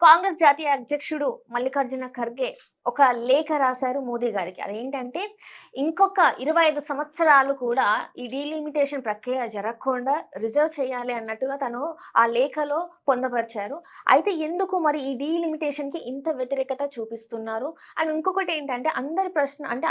కాంగ్రెస్ జాతీయ అధ్యక్షుడు మల్లికార్జున ఖర్గే ఒక లేఖ రాశారు మోదీ గారికి. అదేంటంటే, ఇంకొక 25 సంవత్సరాలు కూడా ఈ డీలిమిటేషన్ ప్రక్రియ జరగకుండా రిజర్వ్ చేయాలి అన్నట్టుగా తను ఆ లేఖలో పొందుపరిచారు. అయితే ఎందుకు మరి ఈ డీలిమిటేషన్‌కి ఇంత వ్యతిరేకత చూపిస్తున్నారు? అండ్ ఇంకొకటి ఏంటంటే,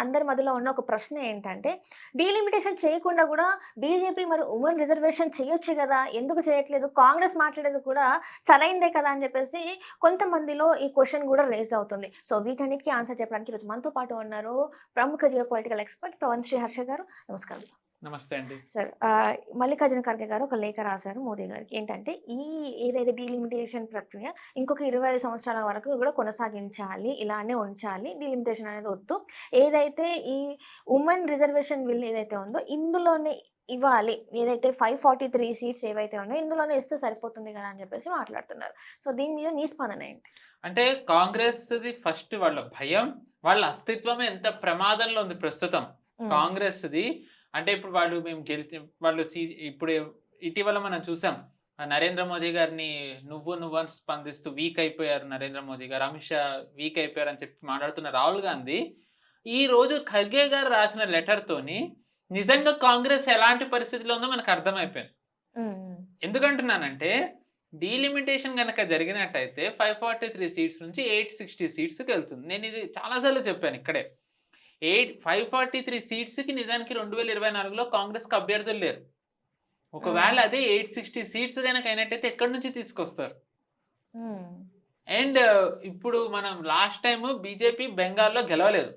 అందరి మధ్యలో ఉన్న ఒక ప్రశ్న ఏంటంటే, డీలిమిటేషన్ చేయకుండా గూడా బీజేపీ మరి ఉమెన్ రిజర్వేషన్ చేయొచ్చు గదా! ఎందుకు చేయట్లేదు? కాంగ్రెస్ మాట్లాడేది కూడా సరైందే కదా! అని చెప్పేసి కొంతమందిలో ఈ క్వెషన్ గూడా రైజ్ అవుతుంది. సో, వీటన్నిటికి ఆన్సర్ చెప్పడానికి ఈరోజు మనతో పాటు ఉన్నారు ప్రముఖ geo political expert Pavan Sri Harsha గారు. నమస్కారం సార్. నమస్తే అండి. సార్ మల్లికార్జున ఖర్గే గారు ఒక లేఖ రాశారు మోదీ గారికి. ఏంటంటే, ఏదైతే డీలిమిటేషన్ ప్రక్రియ ఇంకొక 25 సంవత్సరాల వరకు కూడా కొనసాగించాలి. ఇలానే ఉంచాలి. డీలిమిటేషన్ అనేది వద్దు. ఏదైతే ఈ వుమెన్ రిజర్వేషన్ బిల్ ఏదైతే ఉందో ఇందులోనే ఇవ్వాలి. ఏదైతే 543 సీట్స్ ఏవైతే ఉన్నాయో ఇందులోనే ఇస్తే సరిపోతుంది గదా! అని చెప్పేసి మాట్లాడుతున్నారు. సో, దీని మీద మీ స్పందన ఏంటి? అంటే కాంగ్రెస్‌ది ఫస్ట్ వాళ్ళ భయం, వాళ్ళ అస్తిత్వమే ఎంత ప్రమాదంలో ఉంది ప్రస్తుతం. హ్మ్. కాంగ్రెస్‌ది అంటే ఇప్పుడు వాళ్ళు మేము గెలిచి వాళ్ళు ఇప్పుడు ఇటీవల మనం చూసాం. నరేంద్ర మోదీ గారిని నువ్వు అని స్పందిస్తూ వీక్ అయిపోయారు నరేంద్ర మోదీ గారు. అమిత్ షా వీక్ అయిపోయారని చెప్పి మాట్లాడుతున్న రాహుల్ గాంధీ, ఈరోజు ఖర్గే గారు రాసిన లెటర్‌తోని నిజంగా కాంగ్రెస్ ఎలాంటి పరిస్థితిలో ఉందో మనకు అర్థమైపోయింది. హ్మ్. హ్మ్. ఎందుకంటున్నానంటే, డీలిమిటేషన్ గనక జరిగినట్టయితే 543 సీట్స్ నుంచి 860 సీట్స్‌కెళ్తుంది. నేనిది చాలా సార్లు చెప్పాను ఇక్కడే. 543 సీట్స్‌కి నిజానికి 2024లో కాంగ్రెస్‌కి అభ్యర్థులు లేరు. హ్మ్. ఒకవేళ అదే 860 సీట్స్ గనక అయినట్టయితే ఎక్కడి నుంచి తీసుకొస్తారు? హ్మ్. అండ్ ఇప్పుడు మనం లాస్ట్ టైము బీజేపీ బెంగాల్‌లో గెలవలేదు.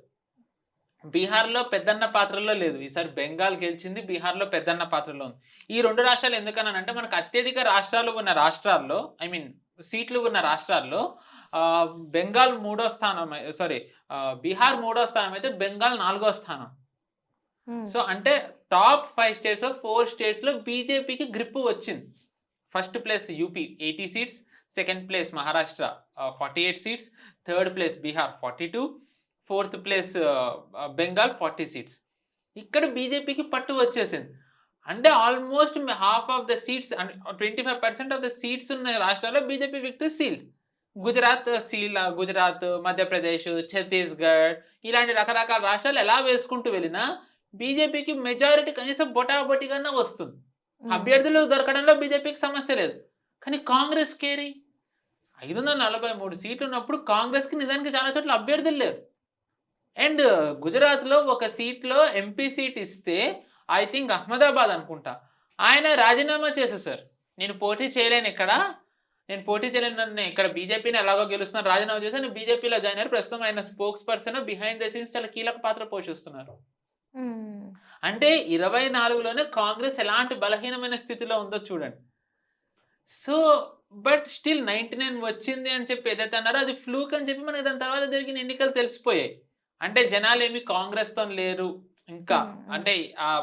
బీహార్‌లో పెద్దన్న పాత్రలో లేదు. ఈసారి బెంగాల్ గెలిచింది. బీహార్‌లో పెద్దన్న పాత్రలో ఉంది. ఈ 2 రాష్ట్రాలు ఎందుకన్నానంటే మనకు అత్యధిక రాష్ట్రాలు ఉన్న రాష్ట్రాల్లో సీట్లు ఉన్న రాష్ట్రాల్లో బెంగాల్ మూడో స్థానం సారీ బీహార్ మూడో స్థానం అయితే బెంగాల్ నాలుగో స్థానం. హ్మ్. సో, అంటే టాప్ 5 స్టేట్స్‌లో 4 స్టేట్స్‌లో బీజేపీకి గ్రిప్ వచ్చింది. First place UP 80 seats, second place Maharashtra 48 seats, third place Bihar 42, fourth place Bengal 40 seats. ఇక్కడ బీజేపీకి పట్టు వచ్చేసింది. అంటే almost half of the seats 25% of the seats ఉన్న రాష్ట్రాల్లో BJP victory sealed. Gujarat, Madhya Pradesh, Chhattisgarh ఇలాంటి రకరకాల రాష్ట్రాలు ఎలా వేసుకుంటూ వెళ్ళినా బీజేపీకి మెజారిటీ కనీసం బొటాబొటిగన్నా వస్తుంది. హ్మ్. అభ్యర్థులు దొరకడంలో బీజేపీకి సమస్య లేదు. కానీ కాంగ్రెస్‌కేరి 543 సీట్లున్నప్పుడు కాంగ్రెస్‌కి నిజానికి చాలా చోట్ల అభ్యర్థులు లేరు. అండ్ గుజరాత్‌లో ఒక సీట్‌లో ఎంపీ సీట్ ఇస్తే ఐ థింక్ అహ్మదాబాద్ అనుకుంటా. ఆయన రాజీనామా చేసేసారు. నేను పోటీ చేయలేనిక్కడ. నేను పోటీ చేయలేను. ఇక్కడ బీజేపీని ఎలాగో గెలుస్తున్నాను రాజీనామా చేసి ఆయన బీజేపీలో జాయిన్ అయ్యారు. ప్రస్తుతం ఆయన spokes person behind the scenes చాలా కీలక పాత్ర పోషిస్తున్నారు. హ్మ్. అంటే 24లోనే కాంగ్రెస్ ఎలాంటి బలహీనమైన స్థితిలో ఉందో చూడండి. సో, బట్ స్టిల్ 99 వచ్చింది అని చెప్పి ఏదైతే అన్నారో అది ఫ్లూక్ అని చెప్పి మనకు దాని తర్వాత జరిగిన ఎన్నికలు తెలిసిపోయాయి. అంటే జనాలేమి కాంగ్రెస్‌తోని లేరు ఇంకా. హ్మ్. హ్మ్. అంటే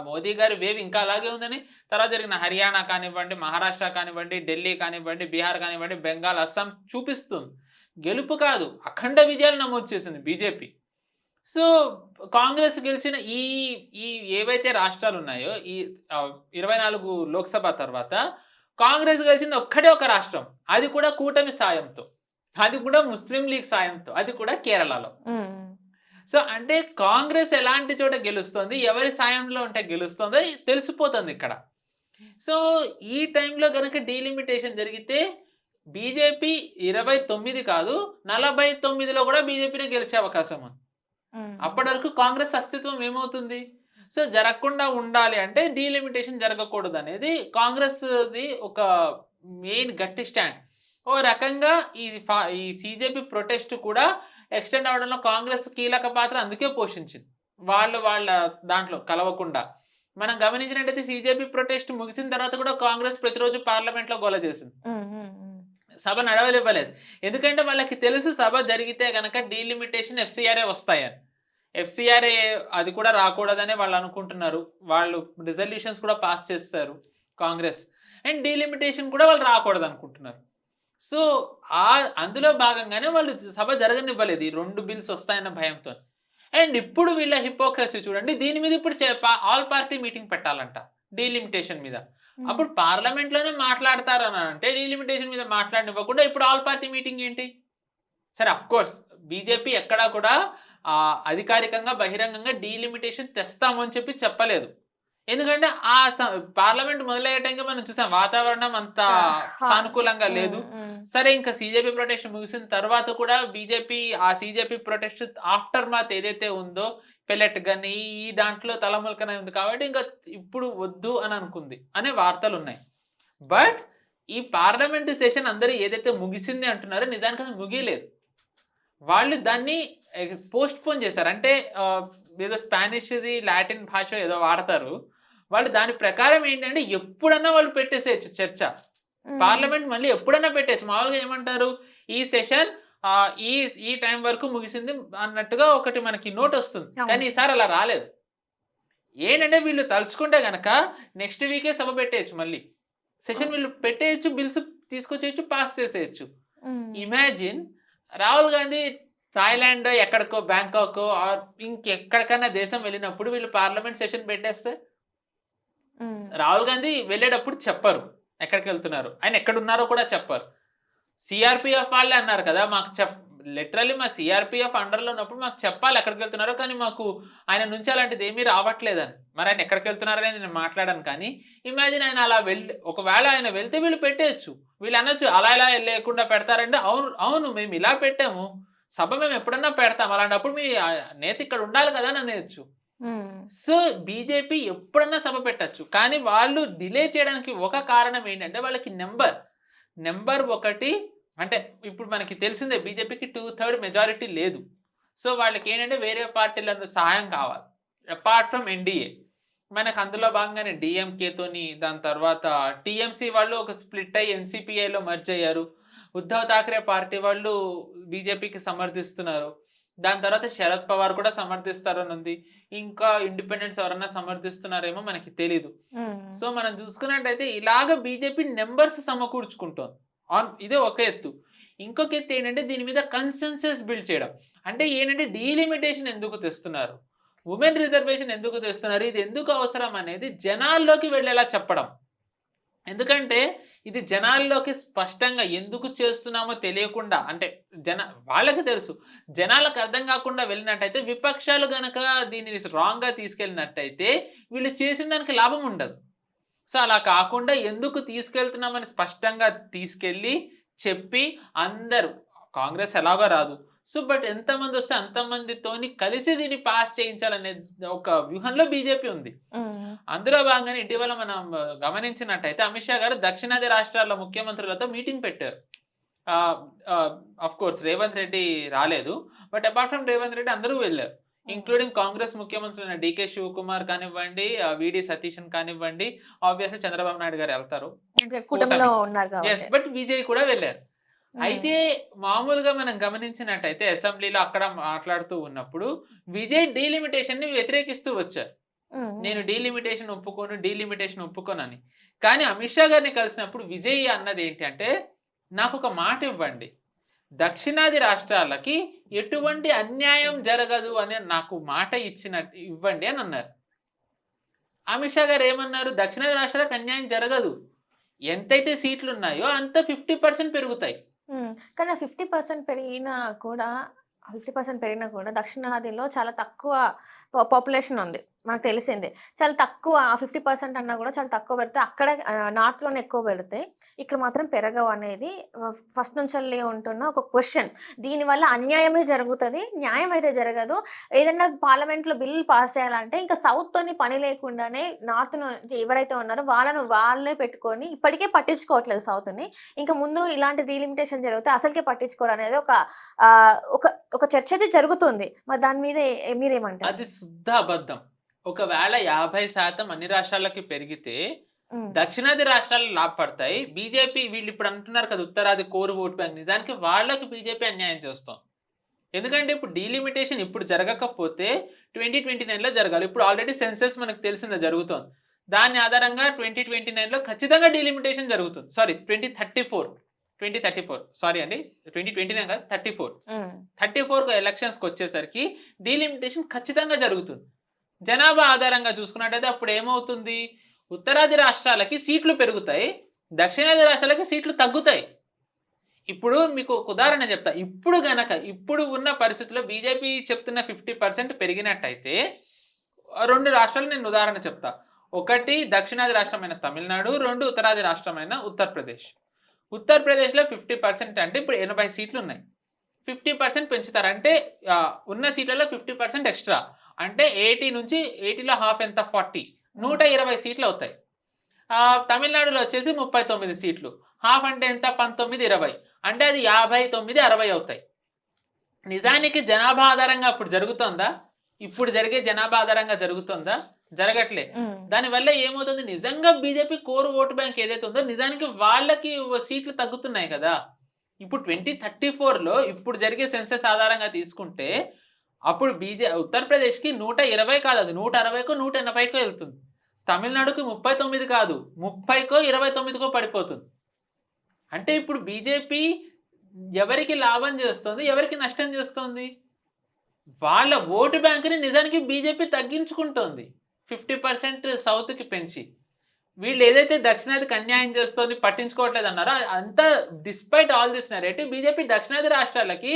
మోదీ గారి వేవ్ ఇంకా అలాగే ఉందని తర్వాత జరిగిన హర్యానా కానివ్వండి, మహారాష్ట్ర కానివ్వండి, ఢిల్లీ కానివ్వండి, బీహార్ కానివ్వండి, బెంగాల్, అస్సాం చూపిస్తుంది. గెలుపు కాదు అఖండ విజయాలు నమోదు చేసింది బీజేపీ. సో, కాంగ్రెస్ గెలిచిన ఈ ఈ ఏవైతే రాష్ట్రాలున్నాయో 24 లోక్‌సభ తర్వాత కాంగ్రెస్ గెలిచింది ఒక్కటే ఒక రాష్ట్రం. అది కూడా కూటమి సాయంతో. అది కూడా ముస్లిం లీగ్ సాయంతో. అది కూడా కేరళలో. హ్మ్. సో, అంటే కాంగ్రెస్ ఎలాంటి చోట గెలుస్తోంది, ఎవరి సాయంలో ఉంటే గెలుస్తుందో తెలిసిపోతుందిక్కడ. సో, ఈ టైంలో గనక డీలిమిటేషన్ జరిగితే బీజేపీ 29 కాదు 49లో కూడా బీజేపీనే గెలిచే అవకాశం ఉంది. హ్మ్. అప్పటి వరకు కాంగ్రెస్ అస్తిత్వం ఏమవుతుంది? సో, జరగకుండా ఉండాలి అంటే డీలిమిటేషన్ జరగకూడదనేది కాంగ్రెస్‌ది ఒక మెయిన్ గట్టి స్టాండ్. ఓ రకంగా ఈ సీజేపీ ప్రొటెస్ట్ కూడా ఎక్స్‌టెండ్ అవ్వడంలో కాంగ్రెస్ కీలక పాత్ర అందుకే పోషించింది. వాళ్ళ దాంట్లో కలవకుండా. మనం గమనించినట్టయితే సీజేపీ ప్రొటెస్ట్ ముగిసిన తర్వాత కూడా కాంగ్రెస్ ప్రతిరోజు పార్లమెంట్‌లో గోల చేసింది. హ్మ్. హ్మ్. హ్మ్. సభ నడవనివ్వలేదు. ఎందుకంటే వాళ్ళకి తెలుసు సభ జరిగితే గనక డీలిమిటేషన్ ఎఫ్‌సీఆర్‌ఏ వస్తాయని. ఎఫ్‌సీఆర్‌ఏ అది కూడా రాకూడదనే వాళ్ళనుకుంటున్నారు. వాళ్ళు రిజల్యూషన్స్ కూడా పాస్ చేస్తారు కాంగ్రెస్. అండ్ డీలిమిటేషన్ కూడా వాళ్ళు రాకూడదనుకుంటున్నారు. సో, అందులో భాగంగానే వాళ్ళు సభ జరగనివ్వలేదు. ఈ 2 బిల్స్ వస్తాయన్న భయంతోని. అండ్ ఇప్పుడు వీళ్ళ హిపోక్రసీ చూడండి. దీని మీద ఇప్పుడు ఆల్ పార్టీ మీటింగ్ పెట్టాలంట. డీలిమిటేషన్ మీద. హ్మ్. అప్పుడు పార్లమెంట్‌లోనే మాట్లాడతారనంటే డీలిమిటేషన్ మీద మాట్లాడనివ్వకుండా ఇప్పుడు ఆల్ పార్టీ మీటింగ్ ఏంటి? సరే అఫ్ కోర్స్ బీజేపీ ఎక్కడా కూడా అధికారికంగా బహిరంగంగా డీలిమిటేషన్ తెస్తాము అని చెప్పి చెప్పలేదు. ఎందుకంటే పార్లమెంట్ మొదలయ్యే టైంకి మనం చూసాం వాతావరణం అంత సానుకూలంగా లేదు. సరే ఇంకా సీజేపీ ప్రొటెస్ట్ ముగిసిన తర్వాత కూడా బీజేపీ సీజేపీ ప్రొటెస్ట్ ఆఫ్టర్ మాత్ ఏదైతే ఉందో పెల్లెట్ గన్ ఈ దాంట్లో తలములకనే ఉంది కాబట్టి ఇంకా ఇప్పుడు వద్దు అని అనుకుంది అనే వార్తలు ఉన్నాయి. బట్ ఈ పార్లమెంటు సెషన్ అందరూ ఏదైతే ముగిసింది అంటున్నారో నిజానికి అది ముగియలేదు. వాళ్ళు దాన్ని పోస్ట్ పోన్ చేశారు. అంటే ఏదో స్పానిష్ది లాటిన్ భాష ఏదో వాడతారు. వాళ్ళు దాని ప్రకారం ఏంటంటే ఎప్పుడన్నా వాళ్ళు పెట్టేసేయచ్చు చర్చ. పార్లమెంట్ మళ్ళీ ఎప్పుడన్నా పెట్టేయచ్చు. మామూలుగా ఏమంటారు ఈ సెషన్ ఈ టైం వరకు ముగిసింది అన్నట్టుగా ఒకటి మనకి నోట్ వస్తుంది. కానీ ఈసారి అలా రాలేదు. ఏంటంటే వీళ్ళు తలుచుకుంటే గనక నెక్స్ట్ వీకే సభ పెట్టేయచ్చు. మళ్ళీ సెషన్ వీళ్ళు పెట్టేయచ్చు, బిల్స్ తీసుకొచ్చేయచ్చు, పాస్ చేసేయచ్చు. ఇమాజిన్ రాహుల్ గాంధీ థాయిలాండ్ ఎక్కడికో బ్యాంకాక్ ఇంకెక్కడికన్నా దేశం వెళ్ళినప్పుడు వీళ్ళు పార్లమెంట్ సెషన్ పెట్టేస్తే రాహుల్ గాంధీ వెళ్ళేటప్పుడు చెప్పరు ఎక్కడికి వెళ్తున్నారు, ఆయన ఎక్కడున్నారో కూడా చెప్పరు. సిఆర్పిఎఫ్ వాళ్ళే అన్నారు కదా మాకు లిటరల్లీ మా సిఆర్పిఎఫ్ అండర్లో ఉన్నప్పుడు మాకు చెప్పాలి ఎక్కడికి వెళ్తున్నారో, కానీ మాకు ఆయన నుంచి అలాంటిది ఏమీ రావట్లేదని. మరి ఆయన ఎక్కడికి వెళ్తున్నారనేది నేను మాట్లాడాను. కానీ ఇమాజిన్ ఆయన అలా ఒకవేళ ఆయన వెళ్తే వీళ్ళు పెట్టేయచ్చు. వీళ్ళు అనొచ్చు అలా ఇలా లేకుండా పెడతారంటే అవును మేము ఇలా పెట్టాము, సభ మేము ఎప్పుడన్నా పెడతాం, అలాంటప్పుడు మీ నేత ఇక్కడ ఉండాలి కదా అని అనేయచ్చు. సో బీజేపీ ఎప్పుడన్నా సభ పెట్టచ్చు. కానీ వాళ్ళు డిలే చేయడానికి ఒక కారణం ఏంటంటే వాళ్ళకి నెంబర్ ఒకటి అంటే ఇప్పుడు మనకి తెలిసిందే బీజేపీకి 2/3 మెజారిటీ లేదు. సో వాళ్ళకి ఏంటంటే వేరే పార్టీల సహాయం కావాలి అపార్ట్ ఫ్రమ్ ఎన్డీఏ. మనకు అందులో భాగంగానే డిఎంకేతోని దాని తర్వాత టీఎంసీ వాళ్ళు ఒక స్ప్లిట్ అయ్యి ఎన్సీపీఐలో మర్జ్ అయ్యారు. ఉద్ధవ్ ఠాక్రే పార్టీ వాళ్ళు బీజేపీకి సమర్థిస్తున్నారు. దాని తర్వాత శరద్ పవార్ కూడా సమర్థిస్తారని ఉంది. ఇంకా ఇండిపెండెన్స్ ఎవరన్నా సమర్థిస్తున్నారేమో మనకి తెలీదు. సో మనం చూసుకున్నట్టయితే ఇలాగ బీజేపీ నెంబర్స్ సమకూర్చుకుంటోంది. ఇదే ఒక ఎత్తు. ఇంకొక ఎత్తు ఏంటంటే దీని మీద కన్సెన్సస్ బిల్డ్ చేయడం. అంటే ఏంటంటే డీలిమిటేషన్ ఎందుకు తెస్తున్నారు, ఉమెన్ రిజర్వేషన్ ఎందుకు తెస్తున్నారు, ఇది ఎందుకు అవసరం అనేది జనాల్లోకి వెళ్ళేలా చెప్పడం. ఎందుకంటే ఇది జనాల్లోకి స్పష్టంగా ఎందుకు చేస్తున్నామో తెలియకుండా, అంటే వాళ్ళకి తెలుసు, జనాలకు అర్థం కాకుండా వెళ్ళినట్టయితే విపక్షాలు గనక దీనిని రాంగ్గా తీసుకెళ్ళినట్టయితే వీళ్ళు చేసిన దానికి లాభం ఉండదు. సో అలా కాకుండా ఎందుకు తీసుకెళ్తున్నామని స్పష్టంగా తీసుకెళ్ళి చెప్పి అందరూ కాంగ్రెస్ ఎలాగో రాదు, సో బట్ ఎంతమంది వస్తే అంతమందితోని కలిసి దీన్ని పాస్ చేయించాలనే ఒక వ్యూహంలో బీజేపీ ఉంది. అందులో భాగంగానే ఇటీవల మనం గమనించినట్టయితే అమిత్ షా గారు దక్షిణాది రాష్ట్రాల ముఖ్యమంత్రులతో మీటింగ్ పెట్టారు. అఫ్ కోర్స్ రేవంత్ రెడ్డి రాలేదు, but apart from Revanth Reddy అందరూ వెళ్ళారు. ఇంక్లూడింగ్ కాంగ్రెస్ ముఖ్యమంత్రులైన డికే శివకుమార్ కానివ్వండి, విడి సతీశన్ కానివ్వండి, ఆబ్వియస్లీ చంద్రబాబు నాయుడు గారు వెళ్తారు, బట్ విజయ్ కూడా వెళ్ళారు. అయితే మామూలుగా మనం గమనించినట్టయితే అసెంబ్లీలో అక్కడ మాట్లాడుతూ ఉన్నప్పుడు విజయ్ డీలిమిటేషన్ ని వ్యతిరేకిస్తూ వచ్చారు. నేను డీలిమిటేషన్ ఒప్పుకోనని. కానీ అమిత్ షా గారిని కలిసినప్పుడు విజయ్ అన్నది ఏంటి అంటే నాకు ఒక మాట ఇవ్వండి, దక్షిణాది రాష్ట్రాలకి ఎటువంటి అన్యాయం జరగదు అని నాకు మాట ఇవ్వండి అని అన్నారు. అమిత్ షా గారు ఏమన్నారు, దక్షిణాది రాష్ట్రాలకు అన్యాయం జరగదు, ఎంతైతే సీట్లు ఉన్నాయో అంత 50% పెరుగుతాయి. కానీ 50% పెరిగినా కూడా 50% పెరిగినా కూడా దక్షిణాదిలో చాలా తక్కువ పాపులేషన్ ఉంది, మనకు తెలిసిందే. చాలా తక్కువ 50% అన్నా కూడా చాలా తక్కువ పెడితే అక్కడ నార్త్లోనే ఎక్కువ పెడితే ఇక్కడ మాత్రం పెరగవు అనేది ఫస్ట్ నుంచి ఉంటున్న ఒక క్వశ్చన్. దీనివల్ల అన్యాయమే జరుగుతుంది, న్యాయం అయితే జరగదు. ఏదైనా పార్లమెంట్లో బిల్లు పాస్ చేయాలంటే ఇంకా సౌత్తోని పని లేకుండానే నార్త్ ఎవరైతే ఉన్నారో వాళ్ళే పెట్టుకొని ఇప్పటికే పట్టించుకోవట్లేదు సౌత్ని. ఇంకా ముందు ఇలాంటి డీలిమిటేషన్ జరిగితే అసలుకే పట్టించుకోరు అనేది ఒక చర్చ అయితే జరుగుతుంది. మరి దాని మీద మీరేమంటారు? అది శుద్ధ అబద్ధం. ఒకవేళ 50% అన్ని రాష్ట్రాలకి పెరిగితే దక్షిణాది రాష్ట్రాలు లాభపడతాయి. బీజేపీ వీళ్ళు ఇప్పుడు అంటున్నారు కదా ఉత్తరాది కోర్ ఓట్ బ్యాంక్, నిజానికి వాళ్ళకి బీజేపీ అన్యాయం చేస్తాం. ఎందుకంటే ఇప్పుడు డీలిమిటేషన్ ఇప్పుడు జరగకపోతే 2029లో జరగాలి. ఇప్పుడు ఆల్రెడీ సెన్సెస్ మనకు తెలిసిందే జరుగుతుంది. దాని ఆధారంగా 2029లో ఖచ్చితంగా డీలిమిటేషన్ జరుగుతుంది. సారీ 2034 సారీ అండి, 2029 కాదు 34 ఎలక్షన్స్కి వచ్చేసరికి డీలిమిటేషన్ ఖచ్చితంగా జరుగుతుంది. జనాభా ఆధారంగా చూసుకున్నట్టయితే అప్పుడు ఏమవుతుంది, ఉత్తరాది రాష్ట్రాలకి సీట్లు పెరుగుతాయి, దక్షిణాది రాష్ట్రాలకి సీట్లు తగ్గుతాయి. ఇప్పుడు మీకు ఒక ఉదాహరణ చెప్తా. ఇప్పుడు ఉన్న పరిస్థితుల్లో బీజేపీ చెప్తున్న 50% పెరిగినట్టయితే 2 రాష్ట్రాలు నేను ఉదాహరణ చెప్తా. ఒకటి దక్షిణాది రాష్ట్రమైన తమిళనాడు, 2 ఉత్తరాది రాష్ట్రమైన ఉత్తరప్రదేశ్. ఉత్తరప్రదేశ్‌లో 50% అంటే ఇప్పుడు 80 సీట్లున్నాయి. 50% పెంచుతారు. అంటే ఉన్న సీట్లలో 50% ఎక్స్‌ట్రా. అంటే 80లో హాఫ్ ఎంత 40. 120 సీట్లవుతాయి. తమిళనాడులో వచ్చేసి 39 సీట్లు. హాఫ్ అంటే ఎంత 19, 20. అంటే అది 59, 60 అవుతాయి. నిజానికి జనాభా ఆధారంగా అప్పుడు జరుగుతోందా? ఇప్పుడు జరిగే జనాభా ఆధారంగా జరుగుతోందా? జరగట్లే. దానివల్ల ఏమవుతుంది? నిజంగా బీజేపీ కోర్ ఓటు బ్యాంక్ ఏదైతే ఉందో నిజానికి వాళ్ళకి సీట్లు తగ్గుతున్నాయి కదా! ఇప్పుడు 2034లో ఇప్పుడు జరిగే సెన్సస్ ఆధారంగా తీసుకుంటే అప్పుడు ఉత్తరప్రదేశ్‌కి 120 కాదు, అది 160కో, 180కో ఎళ్తుంది. తమిళనాడుకి 39 కాదు, 30కో, 29కో పడిపోతుంది. అంటే ఇప్పుడు బీజేపీ ఎవరికి లాభం చేస్తోంది? ఎవరికి నష్టం చేస్తోంది? వాళ్ళ ఓటు బ్యాంక్‌ని నిజానికి బీజేపీ తగ్గించుకుంటోంది. 50% సౌత్‌కి పెంచి. వీళ్ళు ఏదైతే దక్షిణాదికి అన్యాయం చేస్తోంది, పట్టించుకోవట్లేదన్నారో అంతా despite all this narrative BJP దక్షిణాది రాష్ట్రాలకి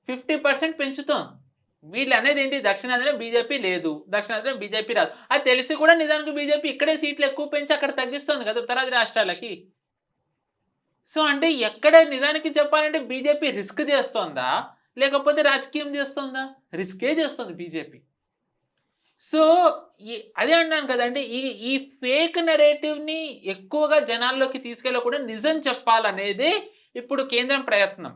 50% పెంచుతోంది. వీళ్ళనేది ఏంటి? దక్షిణాదిలో బీజేపీ లేదు, దక్షిణాదిలో బీజేపీ రాదు. అది తెలిసి కూడా నిజానికి బీజేపీ ఇక్కడే సీట్లు ఎక్కువ పెంచి అక్కడ తగ్గిస్తోంది కదా ఉత్తరాది రాష్ట్రాలకి. సో, అంటే ఎక్కడ నిజానికి చెప్పాలంటే బీజేపీ రిస్క్ చేస్తోందా? లేకపోతే రాజకీయం చేస్తోందా? రిస్కే చేస్తోంది బీజేపీ. సో, అదే అన్నాను కదండీ! ఈ ఫేక్ నరేటివ్‌ని ఎక్కువగా జనాల్లోకి తీసుకెళ్ళకుండా నిజం చెప్పాలనేదే ఇప్పుడు కేంద్రం ప్రయత్నం.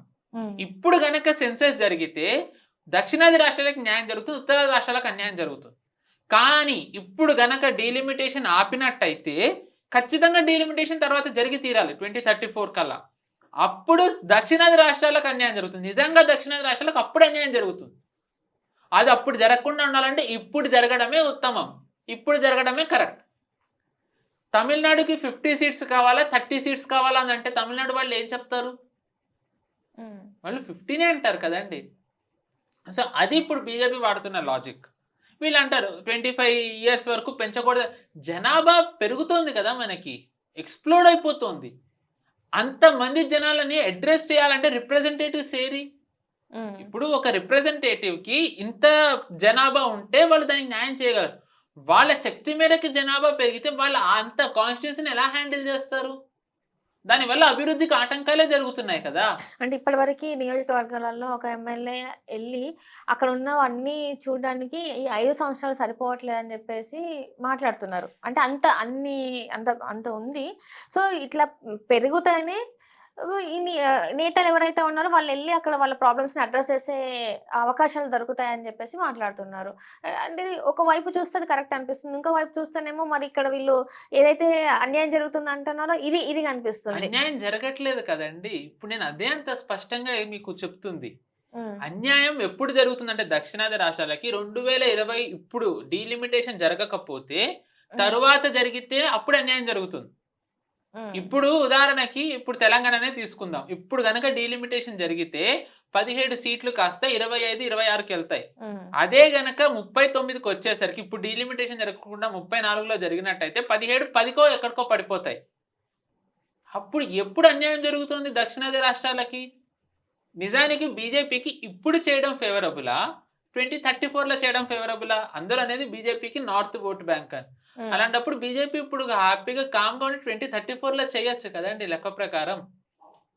ఇప్పుడు గనక సెన్సస్ జరిగితే దక్షిణాది రాష్ట్రాలకు న్యాయం జరుగుతుంది, ఉత్తరాది రాష్ట్రాలకు అన్యాయం జరుగుతుంది. కానీ ఇప్పుడు గనక డీలిమిటేషన్ ఆపినట్టయితే ఖచ్చితంగా డీలిమిటేషన్ తర్వాత జరిగి తీరాలి 2034 కల్లా. అప్పుడు దక్షిణాది రాష్ట్రాలకు అన్యాయం జరుగుతుంది. నిజంగా దక్షిణాది రాష్ట్రాలకు అప్పుడు అన్యాయం జరుగుతుంది. అది అప్పుడు జరగకుండా ఉండాలంటే ఇప్పుడు జరగడమే ఉత్తమం. ఇప్పుడు జరగడమే కరెక్ట్. తమిళనాడుకి 50 సీట్స్ కావాలా, 30 సీట్స్ కావాలా అని అంటే తమిళనాడు వాళ్ళు ఏం చెప్తారు? వాళ్ళు 50నే అంటారు కదండీ! సో, అది ఇప్పుడు బీజేపీ వాడుతున్న లాజిక్. వీళ్ళంటారు 25 ఇయర్స్ వరకు పెంచకూడదు. జనాభా పెరుగుతోంది కదా మనకి. ఎక్స్‌ప్లోడ్ అయిపోతోంది. అంతమంది జనాలని అడ్రెస్ చేయాలంటే రిప్రజెంటేటివ్స్ ఏరి? ఇప్పుడు ఒక రిప్రజెంటేటివ్‌కి ఇంత జనాభా ఉంటే వాళ్ళు దానికి న్యాయం చేయగలరు. వాళ్ళ శక్తి మేరకు జనాభా పెరిగితే వాళ్ళు అంత కాన్స్టిట్యూన్సీని ఎలా హ్యాండిల్ చేస్తారు? దానివల్ల అభివృద్ధికి ఆటంకాలే జరుగుతున్నాయి కదా! అంటే ఇప్పటివరకి నియోజకవర్గాలలో ఒక ఎమ్మెల్యే ఎళ్లి అక్కడ ఉన్నవన్నీ చూడడానికి ఈ 5 సంవత్సరాలు సరిపోవట్లేదని చెప్పేసి మాట్లాడుతున్నారు. అంటే అంత ఉంది. సో, ఇట్లా పెరుగుతేనే నేతలు ఎవరైతే ఉన్నారో వాళ్ళెళ్లి అక్కడ వాళ్ళ ప్రాబ్లమ్స్‌ని అడ్రెస్ చేసే అవకాశాలు దొరుకుతాయని చెప్పేసి మాట్లాడుతున్నారు. అంటే ఒక వైపు చూస్తే అది కరెక్ట్ అనిపిస్తుంది. ఇంకో వైపు చూస్తేనేమో మరి ఇక్కడ వీళ్ళు ఏదైతే అన్యాయం జరుగుతుంది అంటున్నారో ఇది కనిపిస్తుంది. అన్యాయం జరగట్లేదు కదండీ! ఇప్పుడు నేను అదే అంత స్పష్టంగా మీకు చెప్తుంది. హ్మ్. అన్యాయం ఎప్పుడు జరుగుతుందంటే దక్షిణాది రాష్ట్రాలకి 2020 ఇప్పుడు డీలిమిటేషన్ జరగకపోతే తరువాత జరిగితే అప్పుడు అన్యాయం జరుగుతుంది. ఇప్పుడు ఉదాహరణకి ఇప్పుడు తెలంగాణనే తీసుకుందాం. ఇప్పుడు గనక డీలిమిటేషన్ జరిగితే 17 సీట్లు కాస్త 25, 26కెళ్తాయి. అదే గనక 39కొచ్చేసరికి ఇప్పుడు డీలిమిటేషన్ జరగకుండా 34లో జరిగినట్టయితే 17, 10కో ఎక్కడికో పడిపోతాయి. అప్పుడు ఎప్పుడు అన్యాయం జరుగుతుంది దక్షిణాది రాష్ట్రాలకి? నిజానికి బీజేపీకి ఇప్పుడు చేయడం ఫేవరబులా? 2034లో చేయడం ఫేవరబులా? అందరూ అనేది బీజేపీకి నార్త్ ఓట్ బ్యాంక్ అని. అలాంటప్పుడు బీజేపీ ఇప్పుడు హ్యాపీగా కామ్‌గా ఉండి 2034లో చేయొచ్చు కదండీ లెక్క ప్రకారం.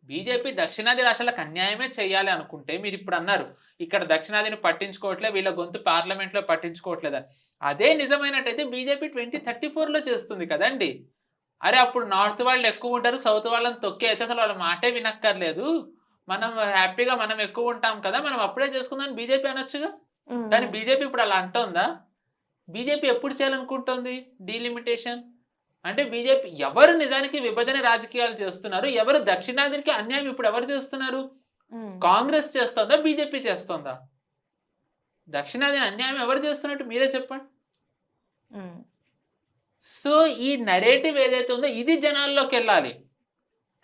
బీజేపీ దక్షిణాది రాష్ట్రాలకు అన్యాయమే చేయాలి అనుకుంటే మీరిప్పుడు అన్నారు. ఇక్కడ దక్షిణాదిని పట్టించుకోవట్లే, వీళ్ళ గొంతు పార్లమెంట్‌లో పట్టించుకోవట్లేదని. అదే నిజమైనట్టయితే బీజేపీ 2034లో చేస్తుంది కదండీ! అరే! అప్పుడు నార్త్ వాళ్ళు ఎక్కువుంటారు, సౌత్ వాళ్ళని తొక్కేయచ్చు. అసలు వాళ్ళ మాటే వినక్కర్లేదు. మనం హ్యాపీగా మనం ఎక్కువుంటాం కదా! మనం అప్పుడే చేసుకుందాం అని బీజేపీ అనొచ్చుగా. కానీ బీజేపీ ఇప్పుడు అలా అంటోందా? బీజేపీ ఎప్పుడు చేయాలనుకుంటోంది డీలిమిటేషన్? అంటే బీజేపీ ఎవరు నిజానికి విభజన రాజకీయాలు చేస్తున్నారు? ఎవరు దక్షిణాదికి అన్యాయం ఇప్పుడు ఎవరు చేస్తున్నారు? కాంగ్రెస్ చేస్తోందా? బీజేపీ చేస్తోందా? దక్షిణాది అన్యాయం ఎవరు చేస్తున్నట్టు మీరే చెప్పండి. సో, ఈ నరేటివ్ ఏదైతే ఉందో ఇది జనాల్లోకెళ్ళాలి.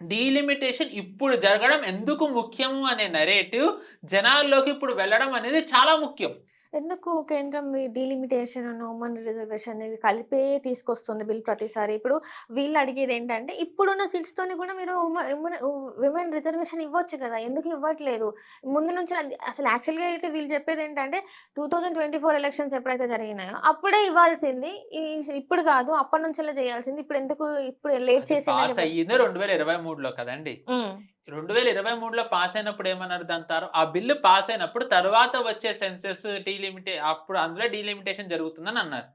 డీలిమిటేషన్ ఇప్పుడు జరగడం ఎందుకు ముఖ్యము అనే నరేటివ్ జనాల్లోకి ఇప్పుడు వెళ్ళడం అనేది చాలా ముఖ్యం. ఎందుకు కేంద్రం ఈ డీలిమిటేషన్, ఉమెన్ రిజర్వేషన్ ఇది కలిపే తీసుకొస్తుంది బిల్ ప్రతిసారి? ఇప్పుడు వీళ్ళు అడిగేదేంటంటే, ఇప్పుడున్న సీట్స్‌తోని కూడా మీరు విమెన్ రిజర్వేషన్ ఇవ్వచ్చు కదా! ఎందుకు ఇవ్వట్లేదు? ముందు నుంచి అసలు యాక్చువల్‌గా అయితే వీళ్ళు చెప్పేదేంటంటే, 2024 ఎలక్షన్స్ ఎప్పుడైతే జరిగినాయో, అప్పుడే ఇవ్వాల్సింది. ఇప్పుడు కాదు, అప్పటినుంచెల్లా చేయాల్సింది. ఇప్పుడు లేట్ అది చేసిందని పాస్ చెప్పి. అయ్యిందే 2023లో కదండీ! హ్మ్. 2023లో పాస్ అయినప్పుడు ఏమన్నారు దాని ఆ బిల్లు పాస్ అయినప్పుడు తరువాత వచ్చే సెన్సెస్ అప్పుడు అందులో డీలిమిటేషన్ జరుగుతుందని అన్నారు.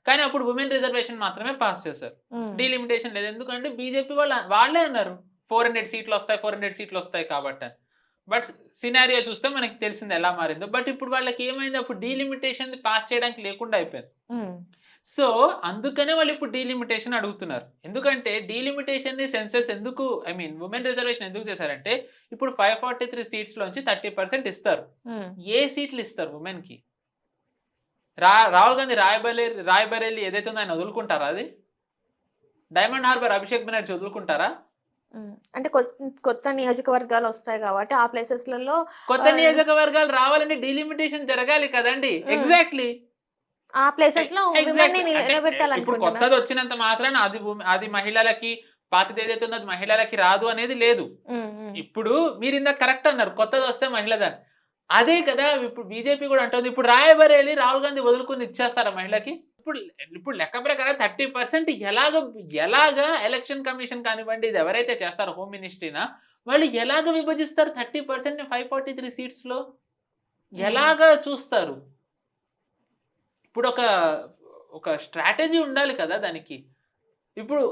కానీ అప్పుడు వుమెన్ రిజర్వేషన్ మాత్రమే పాస్ చేశారు. హ్మ్. డీలిమిటేషన్ లేదు. ఎందుకంటే బీజేపీ వాళ్ళే అన్నారు. 400 సీట్లొస్తాయి, 400 సీట్లొస్తాయి కాబట్టని. బట్ సినారియో చూస్తే మనకి తెలిసింది ఎలా మారిందో. బట్ ఇప్పుడు వాళ్ళకి ఏమైంది, అప్పుడు డీలిమిటేషన్‌ది పాస్ చేయడానికి లేకుండా అయిపోయింది. హ్మ్. సో, అందుకనే వాళ్ళిప్పుడు డీలిమిటేషన్ అడుగుతున్నారు. ఎందుకంటే డీలిమిటేషన్‌ని సెన్సెస్ ఎందుకు వుమెన్ రిజర్వేషన్ ఎందుకు చేశారంటే, ఇప్పుడు 543 సీట్స్‌లోంచి 30% ఇస్తారు. హ్మ్. ఏ సీట్లు ఇస్తారు వుమెన్‌కి? రాహుల్ గాంధీ రాయ్‌బరేలీ ఏదైతే ఉందో ఆయన వదులుకుంటారా అది? డైమండ్ హార్బర్ అభిషేక్ బెనర్జీ వదులుకుంటారా? హ్మ్. అంటే కొత్త నియోజకవర్గాలొస్తాయి గాబట్టి, ఆ ప్లేసెస్‌లలో కొత్త ఆహ్, నియోజకవర్గాలు రావాలంటే డీలిమిటేషన్ జరగాలి కదండీ! హ్మ్. ఎగ్జాక్ట్‌లీ. ఆ ప్లేసెస్‌లో విమెన్‌ని ఎగ్జాక్ట్‌లీ. అంటే ఇప్పుడు నిలబెట్టాలనుకుంటున్నారు. కొత్తదొచ్చినంత మాత్రాన అది మహిళలకి పాతదేదైతే ఉందో అది మహిళలకి రాదు అనేది లేదు. హ్మ్. హ్మ్. ఇప్పుడు మీరిందాక కరెక్ట్ అన్నారు. కొత్తదొస్తే మహిళదని. అదే కదా ఇప్పుడు బీజేపీ గూడా అంటోంది. ఇప్పుడు రాయబరేలి రాహుల్ గాంధీ వదులుకొని ఇచ్చేస్తారా మహిళకి? ఇప్పుడు ఇప్పుడు లెక్క ప్రకారం 30% ఎలాగా ఎలక్షన్ కమిషన్ కానివ్వండి, ఇది ఎవరైతే చేస్తారో హోమ్ మినిస్ట్రీనా, వాళ్ళు ఎలాగ విభజిస్తారు 30%ని 543 సీట్స్‌లో? హ్మ్. ఎలాగా చూస్తారు? ఇప్పుడొక ఒక స్ట్రాటజీ ఉండాలి కదా దానికి. ఇప్పుడు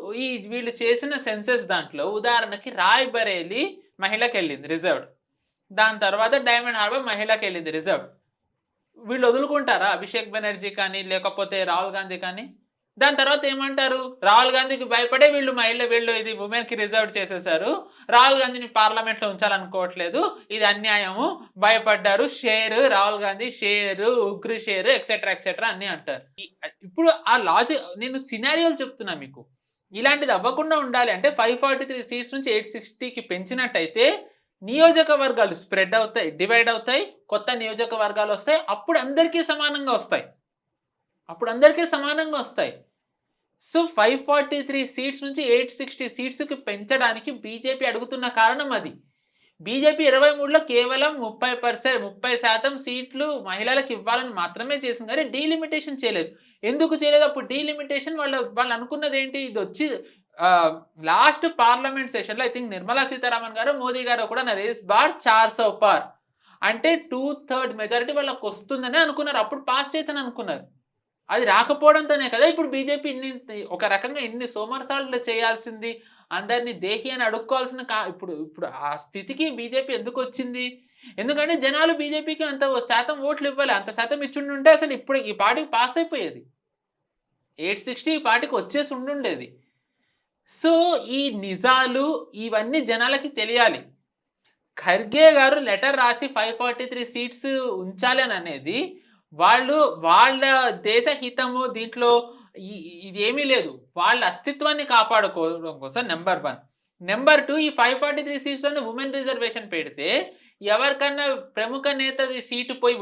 వీళ్ళు చేసిన సెన్సెస్ దాంట్లో ఉదాహరణకి రాయ్‌బరేలీ మహిళకెళ్ళింది రిజర్వ్డ్. దాని తర్వాత డైమండ్ హార్బర్ మహిళకెళ్ళింది రిజర్వ్డ్. వీళ్ళు వదులుకుంటారా? అభిషేక్ బెనర్జీ కానీ, లేకపోతే రాహుల్ గాంధీ కానీ? దాని తర్వాత ఏమంటారు? రాహుల్ గాంధీకి భయపడే వీళ్ళు ఇది వుమెన్‌కి రిజర్వ్డ్ చేసేసారు. రాహుల్ గాంధీని పార్లమెంట్‌లో ఉంచాలనుకోవట్లేదు. ఇది అన్యాయము. భయపడ్డారు. రాహుల్ గాంధీ ఉగ్ర షేరు ఎక్సెట్రా, ఎక్సెట్రా అన్నీ అంటారు. ఇప్పుడు ఆ నేను సినారియోలు చెప్తున్నా మీకు. ఇలాంటిది అవ్వకుండా ఉండాలి అంటే 543 సీట్స్ నుంచి 860కి పెంచినట్టయితే నియోజకవర్గాలు స్ప్రెడ్ అవుతాయి. డివైడ్ అవుతాయి. కొత్త నియోజకవర్గాలొస్తాయి. అప్పుడు అందరికీ సమానంగా వస్తాయి. సో, 543 సీట్స్ నుంచి 860 సీట్స్‌కి పెంచడానికి బీజేపీ అడుగుతున్న కారణం అది. బీజేపీ 23లో కేవలం 30% సీట్లు మహిళలకు ఇవ్వాలని మాత్రమే చేసింది గానీ డీలిమిటేషన్ చేయలేదు. ఎందుకు చేయలేదు? అప్పుడు డీలిమిటేషన్ వాళ్ళు అనుకున్నదేంటి? ఇదొచ్చి లాస్ట్ పార్లమెంట్ సెషన్‌లో ఐ థింక్ నిర్మలా సీతారామన్ గారో, మోదీ గారో కూడా అన్నారు. ఇస్ బార్ 400 పార్. అంటే 2/3 మెజారిటీ వాళ్ళకొస్తుందనే అనుకున్నారు. అప్పుడు పాస్ చేస్తదని అనుకున్నారు. అది రాకపోవడంతోనే కదా ఇప్పుడు బీజేపీ ఒక రకంగా ఇన్ని సోమరసాలు చేయాల్సింది. అందరిని దేహి అని అడుక్కోవాల్సిన ఇప్పుడు ఇప్పుడు ఆ స్థితికి బీజేపీ ఎందుకొచ్చింది? ఎందుకంటే జనాలు బీజేపీకి అంత శాతం ఓట్లు ఇవ్వలే. అంత శాతం ఇచ్చుండుంటే అసలు ఇప్పుడు ఈ పార్టీకి పాస్ అయిపోయేది. 860 ఈ పార్టీకి వచ్చేసి ఉండుండేది. సో, ఈ నిజాలు ఇవన్నీ జనాలకి తెలియాలి. ఖర్గే గారు లెటర్ రాసి 543 సీట్స్ ఉంచాలి అనేది వాళ్ళు వాళ్ళ దేశ హితము దీంట్లో ఇ ఇదేమీ లేదు. వాళ్ళ అస్తిత్వాన్ని కాపాడుకోవడం కోసం నంబర్ 1. నంబర్ 2 ఈ 543 సీట్స్‌లోనే వుమెన్ రిజర్వేషన్ పెడితే ఎవరికన్నా ప్రముఖ నేతది సీటు పోయి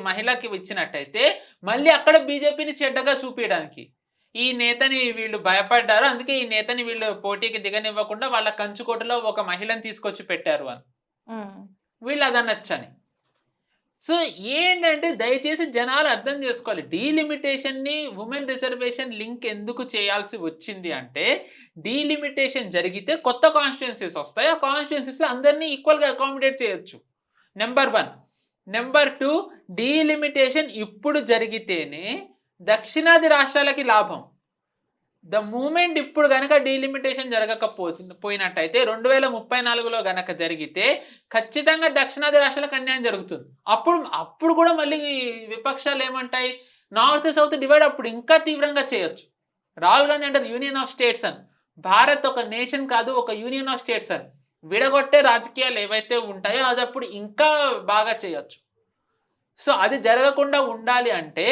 మహిళకి ఇచ్చినట్టయితే మళ్ళీ అక్కడ బీజేపీని చెడ్డగా చూపియడానికి. ఈ నేతని వీళ్ళు భయపడ్డారు. అందుకే ఈ నేతని వీళ్ళు పోటీకి దిగనివ్వకుండా వాళ్ళ కంచుకోటలో ఒక మహిళని తీసుకొచ్చి పెట్టారు అని. హ్మ్. వీళ్ళదనొచ్చని. సో, ఏంటంటే దయచేసి జనాలు అర్థం జేసుకోవాలి. డీలిమిటేషన్‌ని వుమెన్ రిజర్వేషన్ లింక్ ఎందుకు చేయాల్సి వచ్చింది అంటే, డీలిమిటేషన్ జరిగితే కొత్త కాన్స్టిట్యుయెన్సీస్ ఒస్తాయి. ఆ కాన్స్టిట్యుయెన్సీస్‌లో అందరిని ఈక్వల్‌గా అకామిడేట్ చేయొచ్చు. నంబర్ 1. నంబర్ 2 డీలిమిటేషన్ ఇప్పుడు జరిగితేనే దక్షిణాది రాష్ట్రాలకి లాభం. ద మూమెంట్ ఇప్పుడు గనక డీలిమిటేషన్ పోయినట్టయితే 2034లో గనక జరిగితే ఖచ్చితంగా దక్షిణాది రాష్ట్రాలకు అన్యాయం జరుగుతుంది. అప్పుడు కూడా మళ్ళీ విపక్షాలు ఏమంటాయి? నార్త్, సౌత్ డివైడ్ అప్పుడు ఇంకా తీవ్రంగా చేయొచ్చు. రాహుల్ గాంధీ అంటారు యూనియన్ ఆఫ్ స్టేట్స్ అని. భారత్ ఒక నేషన్ కాదు, ఒక యూనియన్ ఆఫ్ స్టేట్స్ అని. విడగొట్టే రాజకీయాలు ఏవైతే ఉంటాయో అదప్పుడు ఇంకా బాగా చేయొచ్చు. సో, అది జరగకుండా ఉండాలి అంటే,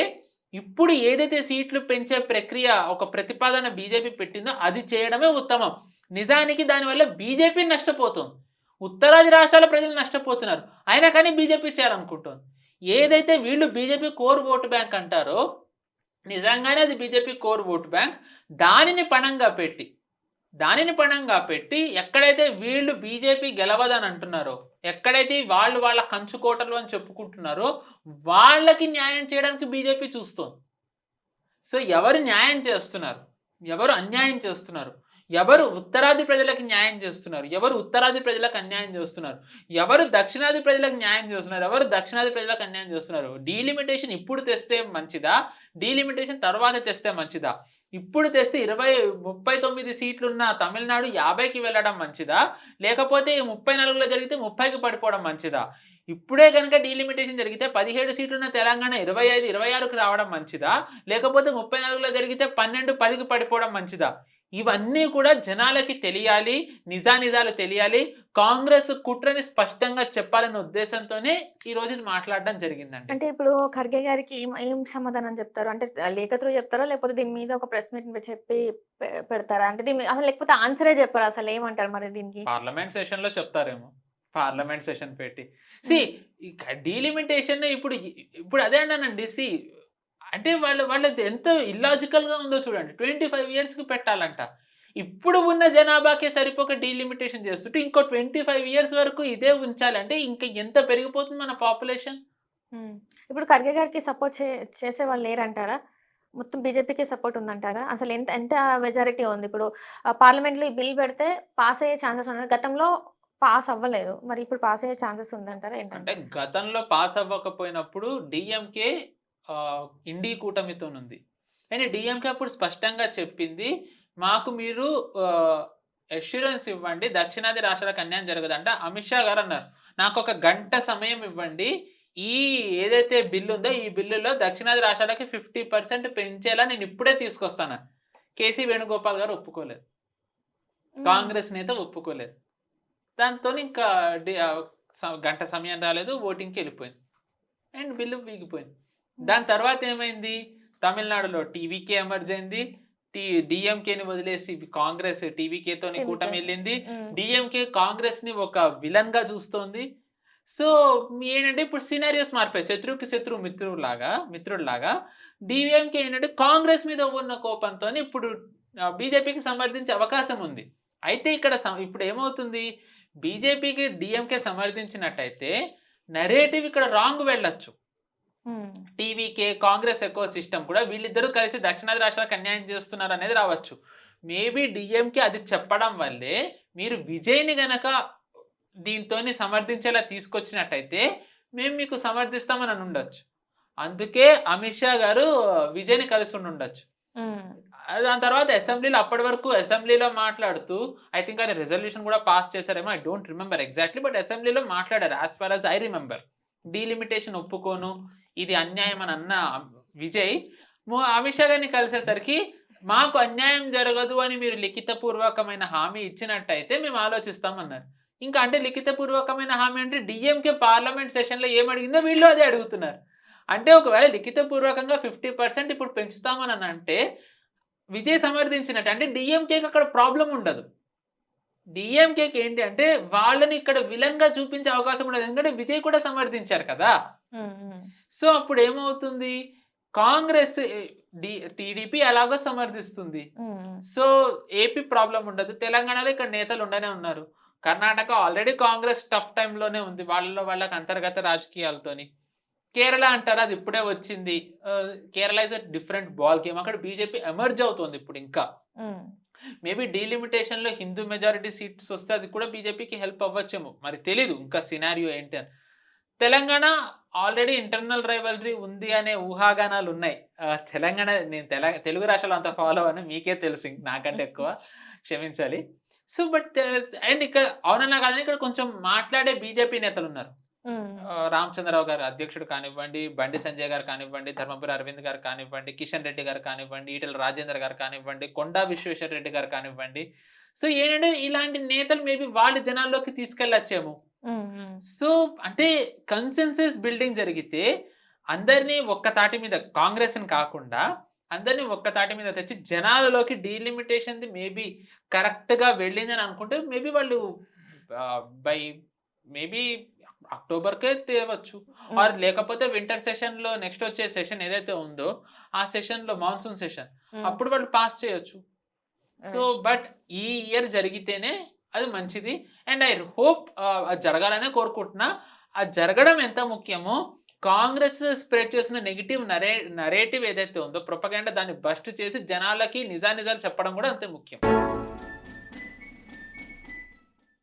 ఇప్పుడు ఏదైతే సీట్లు పెంచే ప్రక్రియ ఒక ప్రతిపాదన బీజేపీ పెట్టిందో అది చేయడమే ఉత్తమం. నిజానికి దానివల్ల బీజేపీ నష్టపోతుంది. ఉత్తరాది రాష్ట్రాల ప్రజలు నష్టపోతున్నారు. అయినా కానీ బీజేపీ చేయాలనుకుంటోంది. ఏదైతే వీళ్ళు బీజేపీ కోర్ ఓటు బ్యాంక్ అంటారో నిజంగానే అది బీజేపీ కోర్ ఓటు బ్యాంక్. దానిని పణంగా పెట్టి ఎక్కడైతే వీళ్ళు బీజేపీ గెలవదని అంటున్నారో, ఎక్కడైతే వాళ్ళు వాళ్ళ కంచుకోటలు అని చెప్పుకుంటున్నారో వాళ్ళకి న్యాయం చేయడానికి బీజేపీ చూస్తోంది. సో ఎవరు న్యాయం చేస్తున్నారు? ఎవరు అన్యాయం చేస్తున్నారు? ఎవరు ఉత్తరాది ప్రజలకు న్యాయం చేస్తున్నారు? ఎవరు ఉత్తరాది ప్రజలకు అన్యాయం చేస్తున్నారు? ఎవరు దక్షిణాది ప్రజలకు న్యాయం చేస్తున్నారు? ఎవరు దక్షిణాది ప్రజలకు అన్యాయం చేస్తున్నారు? డీలిమిటేషన్ ఇప్పుడు తెస్తే మంచిదా? డీలిమిటేషన్ తర్వాత తెస్తే మంచిదా? ఇప్పుడు తెస్తే 39 సీట్లున్న తమిళనాడు 50కి వెళ్ళడం మంచిదా? లేకపోతే 34లో జరిగితే 30కి పడిపోవడం మంచిదా? ఇప్పుడే గనుక డీలిమిటేషన్ జరిగితే 17 సీట్లున్న తెలంగాణ 25, 26కి రావడం మంచిదా? లేకపోతే 34లో జరిగితే 12, 10కి పడిపోవడం మంచిదా? ఇవన్నీ కూడా జనాలకి తెలియాలి. నిజానిజాలు తెలియాలి. కాంగ్రెస్ కుట్రని స్పష్టంగా చెప్పాలనే ఉద్దేశంతోనే ఈరోజు ఇది మాట్లాడడం జరిగిందండి. అంటే ఇప్పుడు ఖర్గే గారికి ఏం సమాధానం చెప్తారు? అంటే లేఖ త్రూ చెప్తారా? లేకపోతే దీని మీద ఒక ప్రెస్ మీట్ చెప్పి పెడతారా? అంటే దీని అసలు లేకపోతే ఆన్సరే చెప్పరా? అసలు ఏమంటారు మరి దీనికి? పార్లమెంట్ సెషన్‌లో చెప్తారేమో. పార్లమెంట్ సెషన్ పెట్టి. సీ డీలిమిటేషన్ ఇప్పుడు అదే అన్నానండి. అంటే వాళ్ళది ఎంత ఇల్లాజికల్‌గా ఉందో చూడండి. 25 ఇయర్స్‌కి పెట్టాలంట. ఇప్పుడు ఉన్న జనాభాకే సరిపోక డీలిమిటేషన్ చేస్తుంటే ఇంకో 25 ఇయర్స్ వరకు ఇదే ఉంచాలంటే ఇంక ఎంత పెరిగిపోతుంది మన పాపులేషన్? ఇప్పుడు ఖర్గే గారికి సపోర్ట్ చేసేవాళ్ళు లేరంటారా? మొత్తం బీజేపీకి సపోర్ట్ ఉందంటారా? అసలు ఎంత ఎంత మెజారిటీ ఉంది? ఇప్పుడు పార్లమెంట్‌లో ఈ బిల్ పెడితే పాస్ అయ్యే ఛాన్సెస్ ఉన్నాయి. గతంలో పాస్ అవ్వలేదు. మరి ఇప్పుడు పాస్ అయ్యే ఛాన్సెస్ ఉందంటారా అంటే ఏంటంటారు? గతంలో పాస్ అవ్వకపోయినప్పుడు డీఎంకే ఇండీ కూటమితోనుంది. కానీ డీఎంకే అప్పుడు స్పష్టంగా చెప్పింది, మాకు మీరు అష్యూరెన్స్ ఇవ్వండి. దక్షిణాది రాష్ట్రాలకు అన్యాయం జరగదంట. అమిత్ షా గారు అన్నారు, నాకొక గంట సమయం ఇవ్వండి. ఈ ఏదైతే బిల్ ఉందో ఈ బిల్లులో దక్షిణాది రాష్ట్రాలకి 50% పెంచేలా నేను ఇప్పుడే తీసుకొస్తాను. కేసీ వేణుగోపాల్ గారు ఒప్పుకోలేదు. కాంగ్రెస్ నేత ఒప్పుకోలేదు. దాంతోని ఇంకా గంట సమయం రాలేదు. ఓటింగ్‌కి వెళ్ళిపోయింది. అండ్ బిల్లు వీగిపోయింది. దాని తర్వాత ఏమైంది? తమిళనాడులో టీవీకే ఎమర్జ్ అయింది. డీఎంకేని వదిలేసి కాంగ్రెస్ టీవీకేతోని కూటమి వెళ్ళింది. డీఎంకే కాంగ్రెస్‌ని ఒక విలన్‌గా చూస్తోంది. సో ఏంటంటే ఇప్పుడు సినారియోస్ మారిపోయాయి. శత్రువుకి శత్రువు మిత్రుడిలాగా డీఎంకే ఏంటంటే కాంగ్రెస్ మీద ఉన్న కోపంతోని ఇప్పుడు బీజేపీకి సమర్థించే అవకాశం ఉంది. అయితే ఇక్కడ ఇప్పుడు ఏమవుతుంది? బీజేపీకి డీఎంకే సమర్థించినట్టయితే నరేటివ్ ఇక్కడ రాంగ్ వెళ్ళొచ్చు. టీవీకే కాంగ్రెస్ ఎకో సిస్టమ్ కూడా వీళ్ళిద్దరూ కలిసి దక్షిణాది రాష్ట్రాలకు అన్యాయం చేస్తున్నారు అనేది రావచ్చు. మేబీ డీఎంకే అది చెప్పడం వల్లే మీరు విజయ్‌ని గనక దీంతోని సమర్థించేలా తీసుకొచ్చినట్టయితే మేము మీకు సమర్థిస్తామని అనుండొచ్చు. అందుకే అమిత్ షా గారు విజయ్‌ని కలిసి ఉండుండొచ్చు. దాని తర్వాత అప్పటి వరకు అసెంబ్లీలో మాట్లాడుతూ ఐ థింక్ ఆయన రిజల్యూషన్ కూడా పాస్ చేశారేమో. I don't remember exactly. But అసెంబ్లీలో మాట్లాడారు. As far as I remember. Delimitation ఒప్పుకోను, ఇది అన్యాయం అని అన్న విజయ్ అమిత్ షా గారిని కలిసేసరికి మాకు అన్యాయం జరగదు అని మీరు లిఖితపూర్వకమైన హామీ ఇచ్చినట్టయితే మేము ఆలోచిస్తామన్నారు. ఇంకా అంటే లిఖితపూర్వకమైన హామీ అంటే డీఎంకే పార్లమెంట్ సెషన్‌లో ఏమడిగిందో వీళ్ళు అదే అడుగుతున్నారు. అంటే ఒకవేళ లిఖితపూర్వకంగా 50% ఇప్పుడు పెంచుతామని అంటే విజయ్ సమర్థించినట్టు. అంటే డీఎంకేకి అక్కడ ప్రాబ్లమ్ ఉండదు. డీఎంకేకి ఏంటి అంటే వాళ్ళని ఇక్కడ విలన్‌గా చూపించే అవకాశం ఉండదు. ఎందుకంటే విజయ్ కూడా సమర్థించారు కదా! సో అప్పుడు ఏమవుతుంది? కాంగ్రెస్ టీడీపీ ఎలాగో సమర్థిస్తుంది. సో ఏపీ ప్రాబ్లమ్ ఉండదు. తెలంగాణలో ఇక్కడ నేతలు ఉండనే ఉన్నారు. కర్ణాటక ఆల్రెడీ కాంగ్రెస్ టఫ్ టైమ్‌లోనే ఉంది. వాళ్ళకి అంతర్గత రాజకీయాలతోని. కేరళ అంటారు అది ఇప్పుడే వచ్చింది. Kerala is a different ball game. అక్కడ బీజేపీ ఎమర్జ్ అవుతుంది ఇప్పుడు ఇంకా. మేబీ డీలిమిటేషన్‌లో హిందూ మెజారిటీ సీట్స్ వస్తే అది కూడా బీజేపీకి హెల్ప్ అవ్వచ్చేమో. మరి తెలీదు ఇంకా సినారియో ఏంటి అని. తెలంగాణ ఆల్రెడీ ఇంటర్నల్ రైవల్రీ ఉంది అనే ఊహాగానాలు ఉన్నాయి. తెలంగాణ నేను తెలుగు రాష్ట్రాలు అంత ఫాలో అవ్వను. మీకే తెలుసు నాకంటే ఎక్కువ. క్షమించాలి. సో బట్ అండ్ ఇక్కడ అవునన్నా కాదని ఇక్కడ కొంచెం మాట్లాడే బీజేపీ నేతలున్నారు. రామచంద్రరావు గారు అధ్యక్షుడు కానివ్వండి, బండి సంజయ్ గారు కానివ్వండి, ధర్మపురి అరవింద్ గారు కానివ్వండి, కిషన్ రెడ్డి గారు కానివ్వండి, ఈటెల రాజేందర్ గారు కానివ్వండి, కొండా విశ్వేశ్వర రెడ్డి గారు కానివ్వండి. సో ఏంటంటే ఇలాంటి నేతలు మేబీ వాళ్ళ జనాల్లోకి తీసుకెళ్ళొచ్చేమో. సో అంటే కన్సెన్సస్ బిల్డింగ్ జరిగితే అందరినీ ఒక్క తాటి మీద కాంగ్రెస్‌ని కాకుండా అందరినీ ఒక్క తాటి మీద తెచ్చి జనాలలోకి డీలిమిటేషన్‌ది మేబీ కరెక్ట్‌గా వెళ్ళిందని అనుకుంటే మేబీ వాళ్ళు బై మేబీ అక్టోబర్కే తేవచ్చు. ఆర్ లేకపోతే వింటర్ సెషన్‌లో నెక్స్ట్ వచ్చే సెషన్ ఏదైతే ఉందో, ఆ సెషన్‌లో మాన్సూన్ సెషన్ అప్పుడు వాళ్ళు పాస్ చేయొచ్చు. సో, బట్ ఈ ఇయర్ జరిగితేనే అది మంచిది. అండ్ ఐ హోప్ అది జరగాలనే కోరుకుంటున్నా. అది జరగడం ఎంత ముఖ్యమో, కాంగ్రెస్ స్ప్రెడ్ చేసిన నెగెటివ్ నరేటివ్ ఏదైతే ఉందో, ప్రొపగండా దాన్ని బస్ట్ చేసి జనాలకి నిజానిజాలు చెప్పడం కూడా అంతే ముఖ్యం.